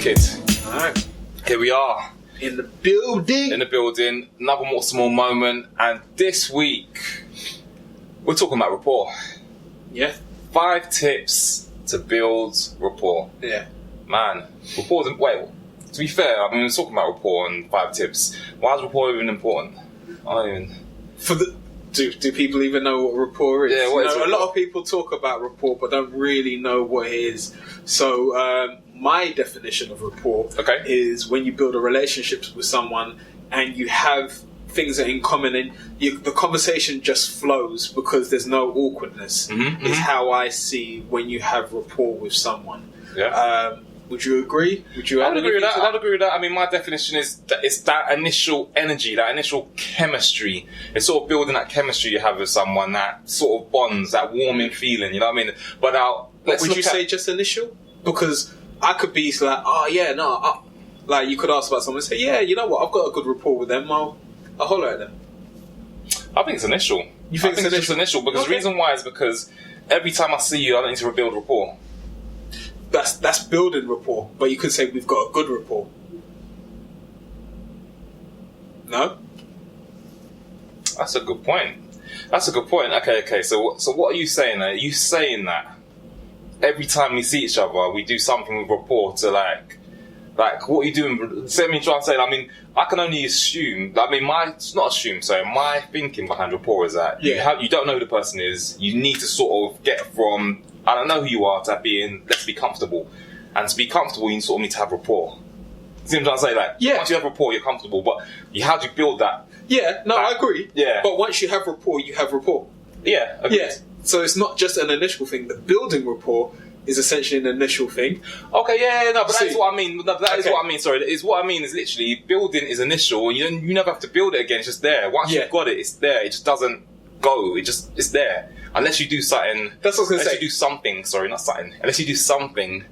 Wicked. Alright. Here we are. In the building. Another Morts More Moment. And this week, we're talking about rapport. Yeah. 5 tips to build rapport. Yeah. Man, rapport isn't... Wait, to be fair, I mean, we're talking about rapport and 5 tips. Why is rapport even important? I don't even... Do people even know what rapport is? Yeah, what is rapport? A lot of people talk about rapport but don't really know what it is. So my definition of rapport is when you build a relationship with someone and you have things that are in common and the conversation just flows because there's no awkwardness. Is how I see when you have rapport with someone. Yeah. Would you agree? I would agree with that. I'd agree with that. I mean, my definition is that it's that initial energy, that initial chemistry. It's sort of building that chemistry you have with someone, that sort of bonds, that warming feeling. You know what I mean? But now, would you say just initial? Because I could be like, oh yeah, no, like you could ask about someone and say, yeah, you know what, I've got a good rapport with them. I'll holler at them. I think it's initial. You think it's just initial? Because the reason why is because every time I see you, I don't need to build rapport. That's building rapport, but you could say we've got a good rapport. No? That's a good point. Okay. So what are you saying? Are you saying that every time we see each other, we do something with rapport to like what are you doing? Say me trying to say. I mean, I can only assume. I mean, my thinking behind rapport is that you don't know who the person is. You need to sort of get from I don't know who you are to being let's be comfortable, and to be comfortable, you sort of need to have rapport. See what I'm trying to say? Like, once you have rapport, you're comfortable. But how do you build that? Yeah, no, I agree. Yeah, but once you have rapport, you have rapport. Yeah, agreed. Yeah. So it's not just an initial thing. The building rapport is essentially an initial thing. Okay, no, but that is what I mean. That is what I mean. Sorry, is what I mean is literally building is initial, and you never have to build it again. It's just there. Once you've got it, it's there. It just doesn't go. It's there. Unless you do something. That's what I was going to say. Unless you do something. Sorry, not something. Unless you do something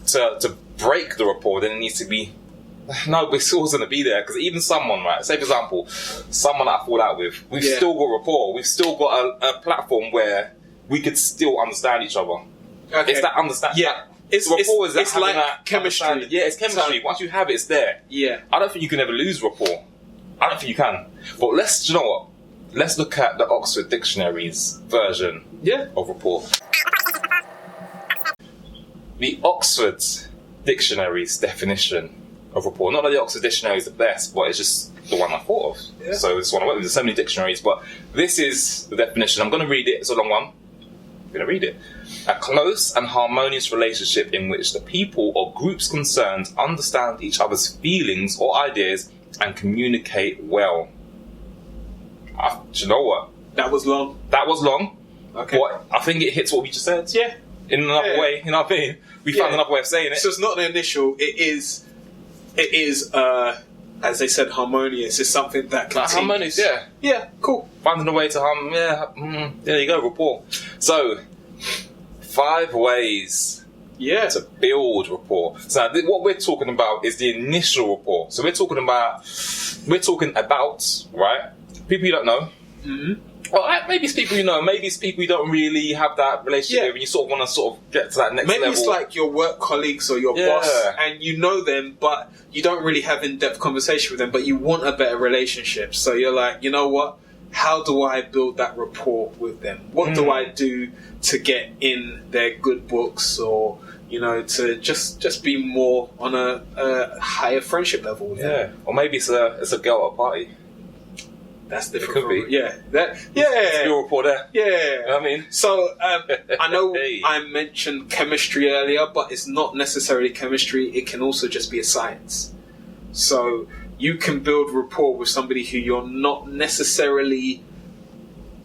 to break the rapport, then it needs to be. No, but it's always going to be there because even someone, right? Say for example, someone that I fall out with, we've still got rapport. We've still got a platform where we could still understand each other. Okay. It's that understanding. Yeah. Rapport is it's like that chemistry. Yeah, it's chemistry. Once you have it, it's there. Yeah. I don't think you can ever lose rapport. I don't think you can. But you know what? Let's look at the Oxford Dictionary's version of rapport. The Oxford Dictionary's definition of rapport. Not that the Oxford Dictionary is the best, but it's just the one I thought of. Yeah. So this one I went with. There's so many dictionaries, but this is the definition. I'm going to read it. It's a long one. I'm going to read it. A close and harmonious relationship in which the people or groups concerned understand each other's feelings or ideas and communicate well. Do you know what? That was long. Okay. But I think it hits what we just said. Yeah. In another way, you know what I mean? We found another way of saying it. So it's not an initial. It is. As they said, harmonious. It's something that continues. Harmonious, yeah. Yeah, cool. Finding a way to there you go, rapport. So, 5 ways to build rapport. So what we're talking about is the initial rapport. So we're talking about, right? People you don't know. Mm-hmm. Well, maybe it's people you know. Maybe it's people you don't really have that relationship with, and you sort of want to sort of get to that next level. Maybe it's like your work colleagues or your boss, and you know them, but you don't really have in-depth conversation with them, but you want a better relationship. So you're like, you know what? How do I build that rapport with them? What do I do to get in their good books, or to just be more on a higher friendship level with them? Or maybe it's a girl at a party. That's different. It could be. Yeah. It's your rapport there. Yeah. You know what I mean? So, I know I mentioned chemistry earlier, but it's not necessarily chemistry. It can also just be a science. So, you can build rapport with somebody who you're not necessarily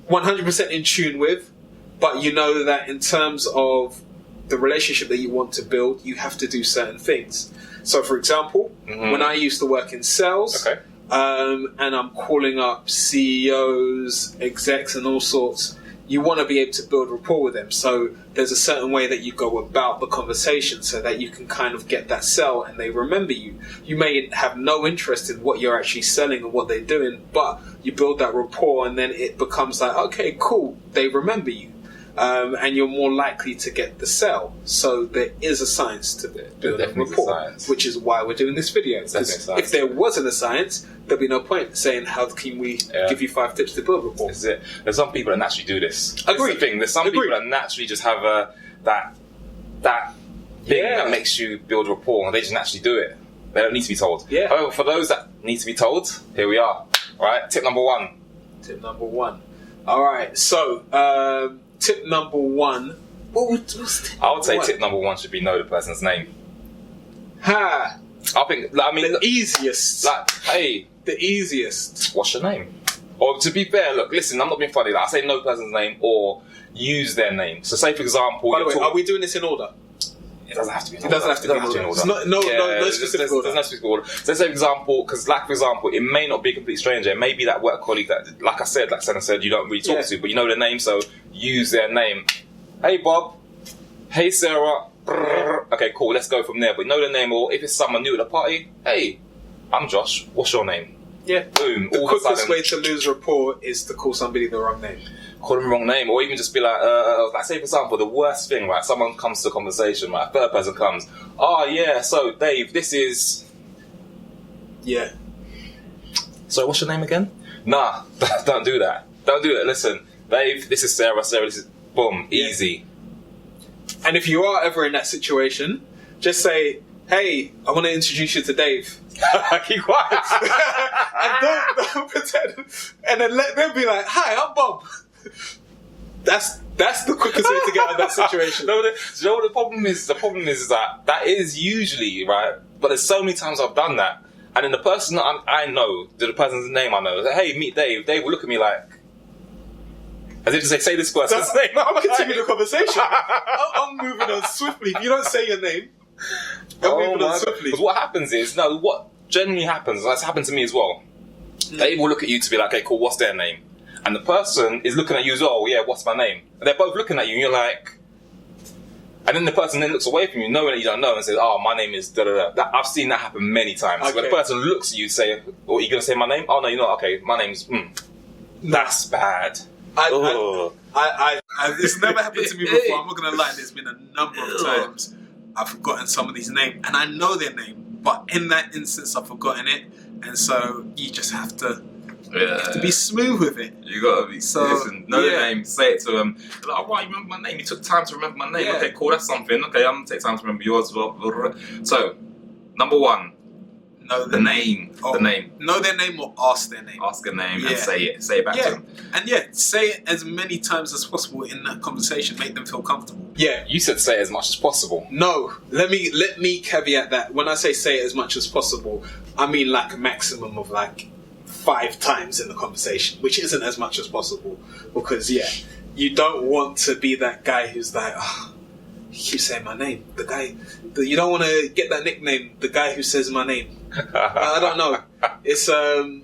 100% in tune with, but you know that in terms of the relationship that you want to build, you have to do certain things. So, for example, when I used to work in sales... Okay. And I'm calling up CEOs, execs and all sorts, you want to be able to build rapport with them. So there's a certain way that you go about the conversation so that you can kind of get that sell and they remember you. You may have no interest in what you're actually selling and what they're doing, but you build that rapport and then it becomes like, okay, cool, they remember you. and you're more likely to get the sale. So there is a science to building a rapport, which is why we're doing this video. Because if there wasn't a science, there'd be no point saying, how can we give you 5 tips to build rapport? This is it. There's some people that naturally do this. Agreed. That's the thing. There's some people that naturally just have that thing that makes you build rapport, and they just naturally do it. They don't need to be told. Yeah. However, for those that need to be told, here we are. All right, tip number 1. Tip number 1. All right, so tip number 1. What's tip I would say tip number 1 should be know the person's name. Ha! I think, the easiest. Hey, the easiest. What's your name? Or to be fair, look, listen, I'm not being funny. I say know the person's name or use their name. So, say for example, by the way, are we doing this in order? It doesn't have to be in order. It doesn't have to be in order. No specific order. There's no specific order. So, say for example, because like for example, it may not be a complete stranger. It may be that work colleague that, like Senna said, you don't really talk to, but you know their name, so use their name. Hey Bob. Hey Sarah. Okay, cool. Let's go from there. But you know their name, or if it's someone new at the party, hey, I'm Josh. What's your name? Yeah. Boom. The quickest way to lose rapport is to call somebody the wrong name. Call them the wrong name, or even just be like say for example, the worst thing, right? Someone comes to a conversation, right? A third person comes. Oh yeah, so Dave, this is. Yeah. So what's your name again? Nah, don't do that. Don't do it. Listen, Dave, this is Sarah. Sarah, this is boom, easy. And if you are ever in that situation, just say, hey, I want to introduce you to Dave. Keep quiet. And don't pretend. And then let them be like, hi, I'm Bob. That's the quickest way to get out of that situation. You know what the problem is? The problem is that is usually, right? But there's so many times I've done that. And then the person that I know, the person's name I know, like, hey, meet Dave. Dave will look at me like, as if to say this person's name. I'll continue the conversation. I'm moving on swiftly. If you don't say your name, I'm moving on swiftly. Because what happens is, what generally happens, that's happened to me as well. They will look at you to be like, okay, cool, what's their name? And the person is looking at you as well, yeah, what's my name? And they're both looking at you and you're like... And then the person then looks away from you, knowing that you don't know, and says, oh, my name is da-da-da. I've seen that happen many times. Okay. When the person looks at you, say, oh, are you going to say my name? Oh, no, you're not. Okay, my name's... That's bad. It's never happened to me before. I'm not going to lie. There's been a number of times I've forgotten somebody's name, and I know their name, but in that instance, I've forgotten it, and so you just have to be smooth with it. You got to be listen, know the name, say it to them. Like, oh, right, you remember my name? You took time to remember my name. Yeah. Okay, cool, that's something. Okay, I'm going to take time to remember yours as well. So, number 1. Know the name. The name. Know their name or ask their name. Ask a name and say it. Say it back to them. And say it as many times as possible in that conversation. Make them feel comfortable. Yeah. You said say it as much as possible. No. Let me caveat that. When I say it as much as possible, I mean like a maximum of like 5 times in the conversation, which isn't as much as possible. Because you don't want to be that guy who's like, oh, he keeps saying my name. The guy, you don't want to get that nickname, the guy who says my name. I don't know. It's, So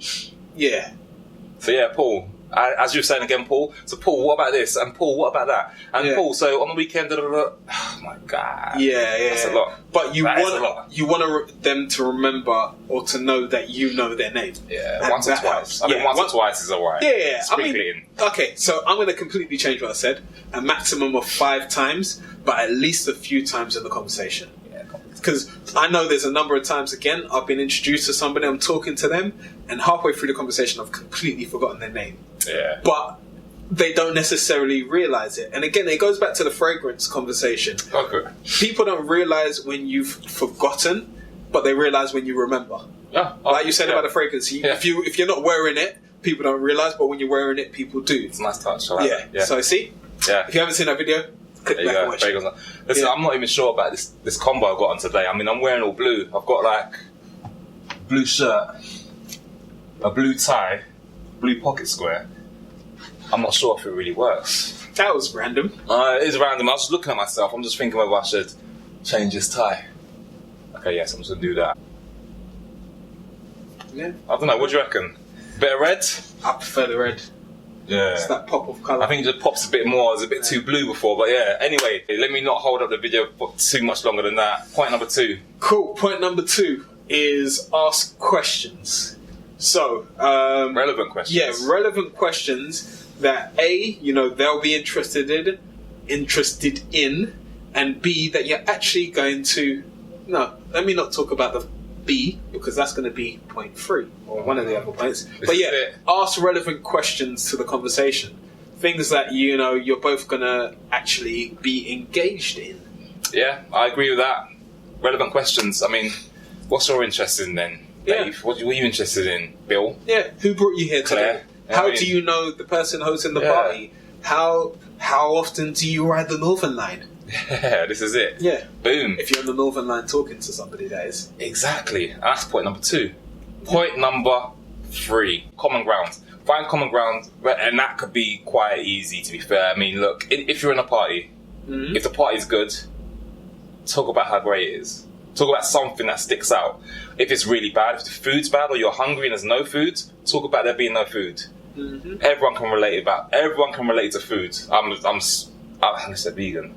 Paul, as you were saying again, Paul. So Paul, what about this? And Paul, what about that? And Paul, so on the weekend, oh my God. That's a lot. But you want them to remember or to know that you know their name. Yeah, and once or twice. I mean, once or twice is alright. Yeah. Okay, so I'm going to completely change what I said. A maximum of 5 times, but at least a few times in the conversation. Because I know there's a number of times, again, I've been introduced to somebody, I'm talking to them, and halfway through the conversation, I've completely forgotten their name. Yeah. But they don't necessarily realise it. And again, it goes back to the fragrance conversation. Okay. People don't realise when you've forgotten, but they realise when you remember. Like you said about the fragrance. If you're not wearing it, people don't realise, but when you're wearing it, people do. It's a nice touch. I like that. So see? Yeah. If you haven't seen that video, click back and watch it. Listen, I'm not even sure about this combo I've got on today. I mean, I'm wearing all blue. I've got like blue shirt, a blue tie, blue pocket square. I'm not sure if it really works. That was random. It is random. I was just looking at myself. I'm just thinking whether I should change this tie. Okay, yes, I'm just going to do that. Yeah. I don't know. What do you reckon? Bit of red? I prefer the red. Yeah. It's that pop of colour. I think it just pops a bit more. It was a bit too blue before, but yeah. Anyway, let me not hold up the video for too much longer than that. Point number 2. Cool. Point number 2 is ask questions. So, relevant questions. Yeah, relevant questions that they'll be interested in, interested in, and B, that you're actually going to... No, let me not talk about the B, because that's going to be point 3, or one of the other points. But yeah, ask relevant questions to the conversation. Things that, you're both going to actually be engaged in. Yeah, I agree with that. Relevant questions. I mean, what's your interest in then, Dave? Yeah. What are you interested in, Bill? Yeah, who brought you here today? How do you know the person hosting the party? How often do you ride the Northern Line? Yeah, this is it. Yeah. Boom. If you're on the Northern Line talking to somebody, that is. Exactly. And that's point number 2. Point number 3. Common ground. Find common ground, and that could be quite easy, to be fair. I mean, look, if you're in a party, if the party's good, talk about how great it is. Talk about something that sticks out. If it's really bad, if the food's bad or you're hungry and there's no food, talk about there being no food. Everyone can relate to food. I'm said vegan.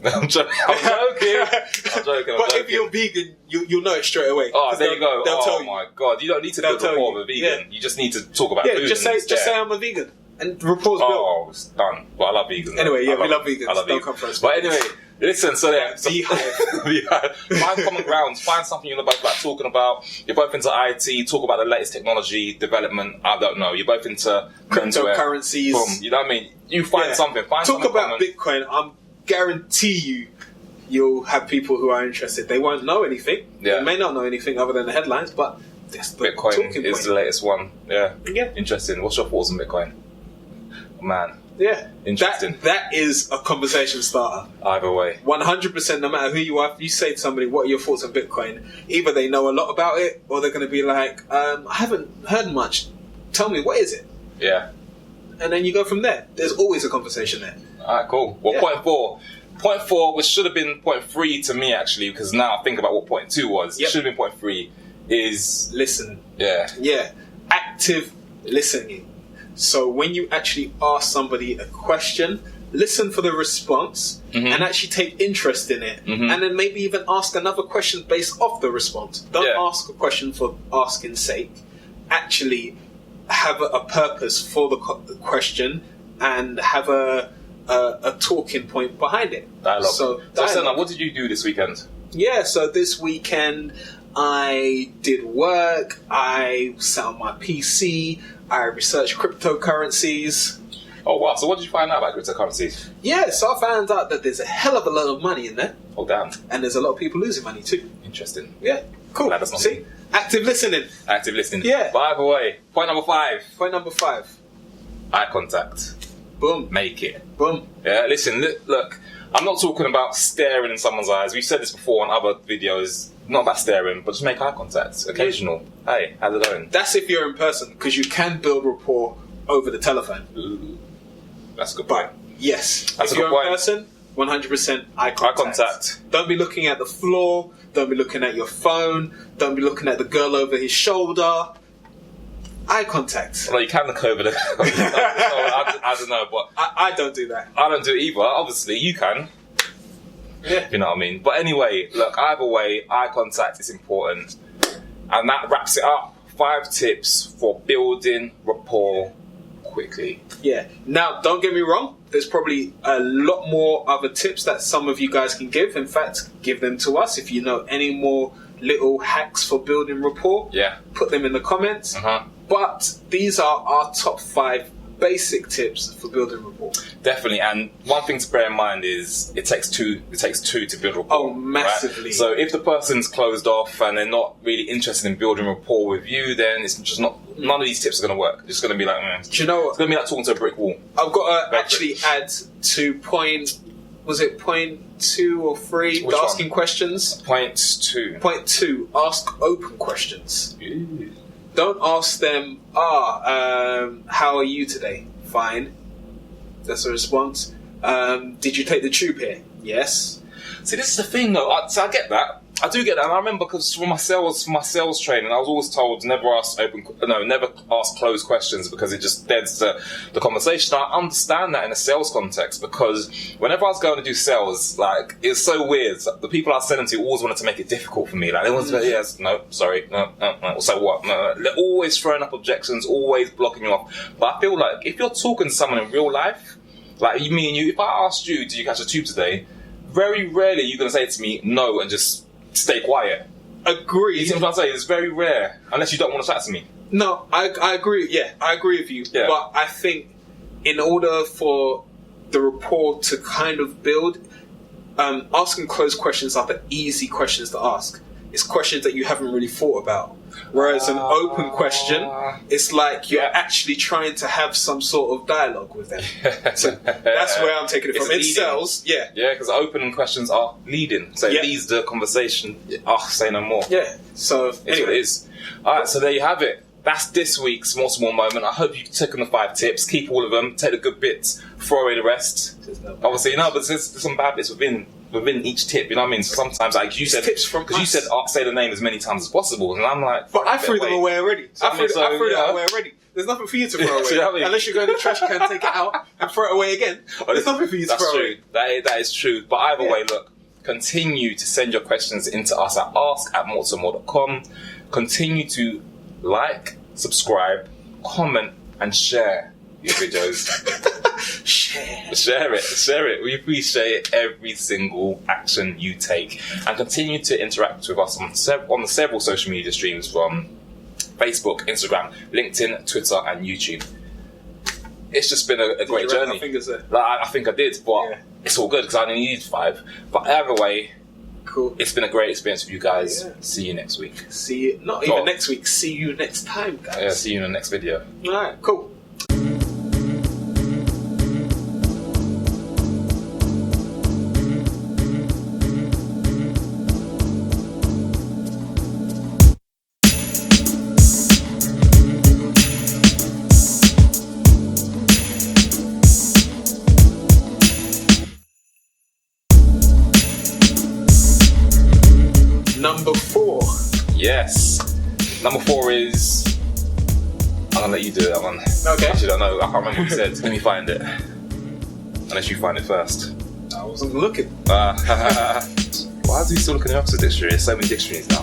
I'm joking. But if you're vegan, you'll know it straight away. Oh, there you go. They'll tell you. My God, you don't need to build rapport with a vegan. Yeah. You just need to talk about food. Just say I'm a vegan, and rapport's built. Oh, it's done. But I love vegans. Anyway, we love vegans. Don't come for us. But anyway, listen. So yeah, Beehive. Find common grounds. Find something you're both talking about. You're both into IT. Talk about the latest technology development. I don't know. You're both into cryptocurrencies. Boom. You know what I mean? You find something. Talk about Bitcoin. Guarantee you'll have people who are interested. They won't know anything. Yeah. They may not know anything other than the headlines, but that's the Bitcoin is point. the latest one. Yeah. Yeah. Interesting. What's your thoughts on Bitcoin? Man. Yeah. Interesting. That is a conversation starter. Either way. 100%, no matter who you are, if you say to somebody, what are your thoughts on Bitcoin? Either they know a lot about it, or they're going to be like, I haven't heard much. Tell me, what is it? Yeah. And then you go from there. There's always a conversation there. Alright, cool. Well, point 4. Point 4, which should have been point 3 to me, actually, because now I think about what point 2 was. It should have been point 3, is... Listen. Yeah. Yeah. Active listening. So when you actually ask somebody a question, listen for the response and actually take interest in it. And then maybe even ask another question based off the response. Don't ask a question for asking's sake. Actually have a purpose for the question and have a talking point behind it. Dialogue. So Senna, what did you do this weekend? Yeah, so this weekend I did work, I sat on my PC, I researched cryptocurrencies. Oh wow, so what did you find out about cryptocurrencies? Yeah, so I found out that there's a hell of a lot of money in there. Oh damn. And there's a lot of people losing money too. Interesting. Yeah, cool. Glad that's not See? me. Active listening. Active listening. Yeah. By the way, point number 5. Point number 5. Eye contact. Boom. Make it. Boom. Yeah, listen, look, I'm not talking about staring in someone's eyes. We've said this before on other videos. Not about staring, but just make eye contact. Occasional. Hey, how's it going? That's if you're in person, because you can build rapport over the telephone. Ooh, that's a good point. Yes. That's if a you're good point. in person, 100% eye contact. Eye contact. Don't be looking at the floor. Don't be looking at your phone. Don't be looking at the girl over his shoulder. Eye contact. Well, you can look over the... I don't know, but... I don't do that. I don't do it either. Obviously, you can. Yeah. You know what I mean? But anyway, look, either way, eye contact is important. And that wraps it up. 5 tips for building rapport quickly. Yeah. Now, don't get me wrong. There's probably a lot more other tips that some of you guys can give. In fact, give them to us. If you know any more little hacks for building rapport, put them in the comments. But these are our top 5 basic tips for building rapport. Definitely, and one thing to bear in mind is it takes two to build rapport. Oh, massively. Right? So if the person's closed off and they're not really interested in building rapport with you, then it's just not. None of these tips are going to work. It's going to be like, do you know what? It's going to be like talking to a brick wall. I've got to actually add to point 2 or 3? Which asking one? questions. Point 2. Point 2. Ask open questions. Ooh. Don't ask them, how are you today? Fine. That's a response. Did you take the tube here? Yes. See, this is the thing, though. I get that. I do get that. And I remember because from my sales training, I was always told never ask closed questions because it just deads the conversation. I understand that in a sales context because whenever I was going to do sales, like, it's so weird. The people I was selling to always wanted to make it difficult for me. Like, they wanted to say, yes, no, sorry, no, so what? No. They're always throwing up objections, always blocking you off. But I feel like if you're talking to someone in real life, Like me and you, if I asked you, did you catch a tube today? Very rarely you're going to say to me, no, and just stay quiet. Agree. You see what I'm saying? It's very rare, unless you don't want to chat to me. No, I agree. Yeah, I agree with you. Yeah. But I think in order for the rapport to kind of build, asking closed questions are the easy questions to ask. It's questions that you haven't really thought about. Whereas an open question, it's like you're actually trying to have some sort of dialogue with them. So that's where I'm taking it from. It sells, yeah. Yeah, because open questions are leading. So it leads the conversation. Say no more. Yeah. So It's what it is. Alright, so there you have it. That's this week's Morts More Moment. I hope you've taken the 5 tips. Keep all of them. Take the good bits. Throw away the rest. Obviously, no, but there's some bad bits within each tip. You know what I mean? So sometimes, like you said, because you said say the name as many times as possible, and I'm like, but I threw them away already. I threw that away already. There's nothing for you to throw away. You know what I mean? Unless you go in the trash can, take it out, and throw it away again. There's nothing for you to throw away. That is true. But either way, look, continue to send your questions into us at ask@mortsmore.com. Continue to like, subscribe, comment, and share your videos. Share it. We appreciate every single action you take, and continue to interact with us on the several social media streams from Facebook, Instagram, LinkedIn, Twitter, and YouTube. It's just been a great journey. I think I did, but it's all good because I only needed 5. But either way, cool. It's been a great experience with you guys. Yeah. See you next week. Next week. See you next time, guys. Yeah, see you in the next video. All right, cool. Number 4. Yes. Number 4 is... I'm going to let you do that one. Okay. Actually, I don't know. I can't remember what you said. Let me find it. Unless you find it first. I wasn't looking. Why do you still look in the Oxford Dictionary? There's so many dictionaries now.